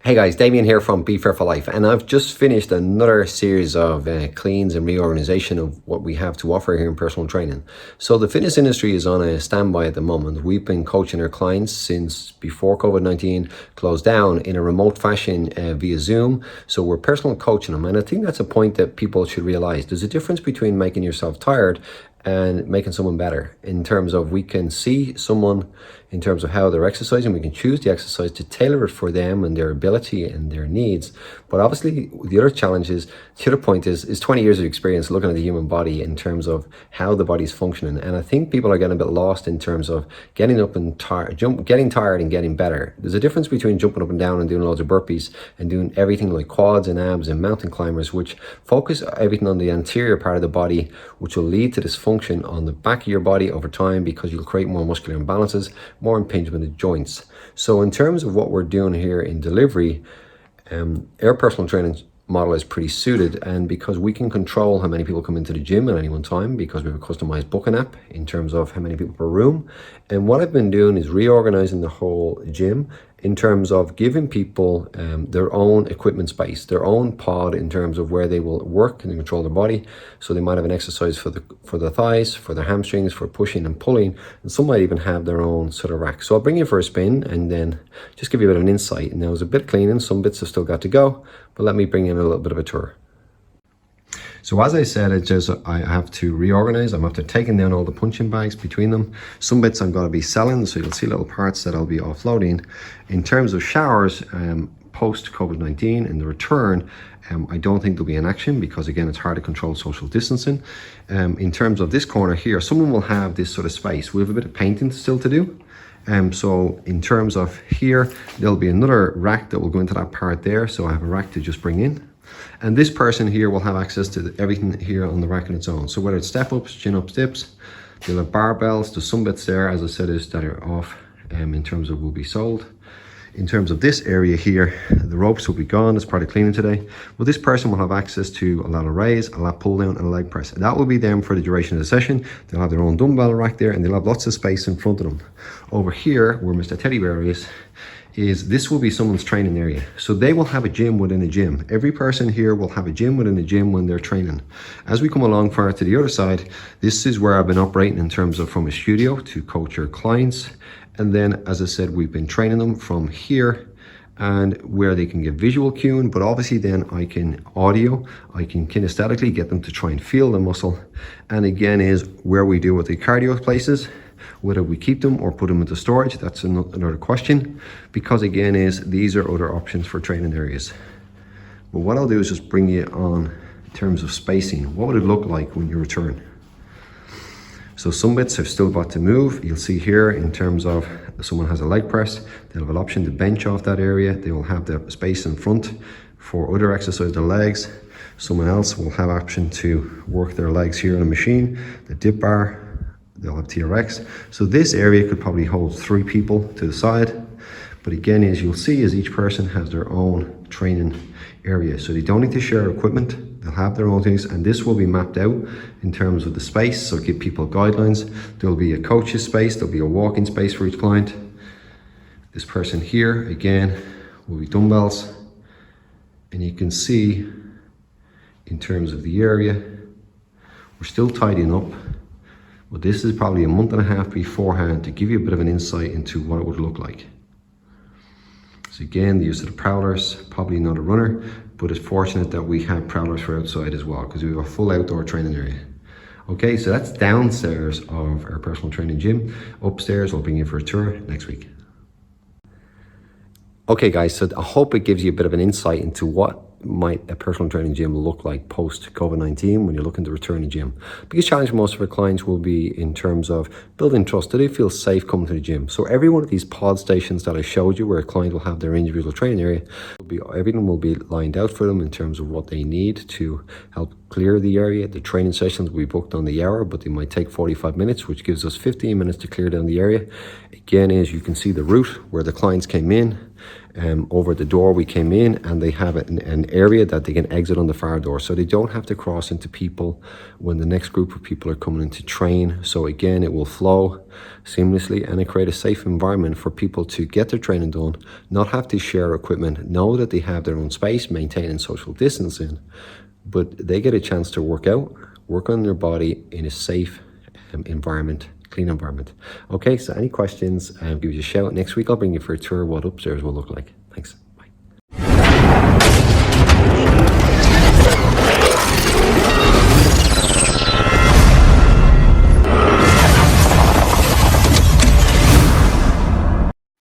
Hey guys, Damien here from Be Fair for Life, and I've just finished another series of cleans and reorganization of what we have to offer here in personal training. So the fitness industry is on a standby at the moment. We've been coaching our clients since before COVID-19 closed down in a remote fashion via Zoom. So we're personal coaching them, and I think that's a point that people should realize. There's a difference between making yourself tired and making someone better, in terms of we can see someone in terms of how they're exercising. We can choose the exercise to tailor it for them and their ability and their needs. But obviously the other challenge is, the other point is 20 years of experience looking at the human body in terms of how the body's functioning. And I think people are getting a bit lost in terms of getting up and getting tired and getting better. There's a difference between jumping up and down and doing loads of burpees and doing everything like quads and abs and mountain climbers, which focus everything on the anterior part of the body, which will lead to dysfunction on the back of your body over time, because you'll create more muscular imbalances, more impingement of joints. So in terms of what we're doing here in delivery, our personal training model is pretty suited, and because we can control how many people come into the gym at any one time, because we have a customized booking app in terms of how many people per room. And what I've been doing is reorganizing the whole gym in terms of giving people their own equipment space, their own pod, in terms of where they will work and control their body. So they might have an exercise for the thighs, for their hamstrings, for pushing and pulling, and some might even have their own sort of rack. So I'll bring you for a spin and then just give you a bit of an insight. And there was a bit of cleaning, some bits have still got to go, but let me bring in a little bit of a tour. So as I said, it's just I have to reorganize. I'm after taking down all the punching bags between them. Some bits I'm going to be selling, so you'll see little parts that I'll be offloading. In terms of showers, post COVID-19 and the return, I don't think there'll be an action, because again, it's hard to control social distancing. In terms of this corner here, someone will have this sort of space. We have a bit of painting still to do. So in terms of here, there'll be another rack that will go into that part there. So I have a rack to just bring in. And this person here will have access to everything here on the rack on its own. So whether it's step ups, chin ups, dips, they'll have barbells. There's some bits there, as I said, is that are off in terms of will be sold. In terms of this area here, the ropes will be gone as part of cleaning today. Well, this person will have access to a lat raise, a lat pull down, and a leg press. And that will be them for the duration of the session. They'll have their own dumbbell rack there, and they'll have lots of space in front of them. Over here, where Mr. Teddy Bear is this will be someone's training area. So they will have a gym within a gym. Every person here will have a gym within a gym when they're training. As we come along far to the other side, this is where I've been operating in terms of from a studio to coach your clients. And then, as I said, we've been training them from here, and where they can get visual cueing, but obviously then I can audio, I can kinesthetically get them to try and feel the muscle. And again, is where we do with the cardio places, whether we keep them or put them into storage, that's another question, because again, is these are other options for training areas. But what I'll do is just bring you on in terms of spacing. What would it look like when you return? So some bits have still got to move. You'll see here in terms of someone has a leg press, they'll have an option to bench off that area. They will have the space in front for other exercise, their legs. Someone else will have option to work their legs here on a machine, the dip bar, they'll have TRX. So this area could probably hold 3 people to the side. But again, as you'll see, is each person has their own training area. So they don't need to share equipment. They'll have their own things, and this will be mapped out in terms of the space. So give people guidelines. There'll be a coach's space. There'll be a walking space for each client. This person here, again, will be dumbbells. And you can see in terms of the area, we're still tidying up. But this is probably a month and a half beforehand to give you a bit of an insight into what it would look like. So again, the use of the prowlers, probably not a runner, but it's fortunate that we have prowlers for outside as well, because we have a full outdoor training area. Okay, so that's downstairs of our personal training gym. Upstairs, I'll bring you for a tour next week. Okay guys, so I hope it gives you a bit of an insight into what might a personal training gym look like post COVID-19 when you're looking to return to gym. Biggest challenge for most of our clients will be in terms of building trust. Do they feel safe coming to the gym? So every one of these pod stations that I showed you, where a client will have their individual training area, everything will be lined out for them in terms of what they need to help clear the area. The training sessions will be booked on the hour, but they might take 45 minutes, which gives us 15 minutes to clear down the area. Again, as you can see the route where the clients came in, over the door we came in, and they have an area that they can exit on the far door, so they don't have to cross into people when the next group of people are coming in to train. So again, it will flow seamlessly, and it create a safe environment for people to get their training done, not have to share equipment, know that they have their own space, maintaining social distancing, but they get a chance to work out, work on their body in a safe environment, clean environment. Okay, so any questions, give us a shout. Next week I'll bring you for a tour of what upstairs will look like. Thanks. Bye.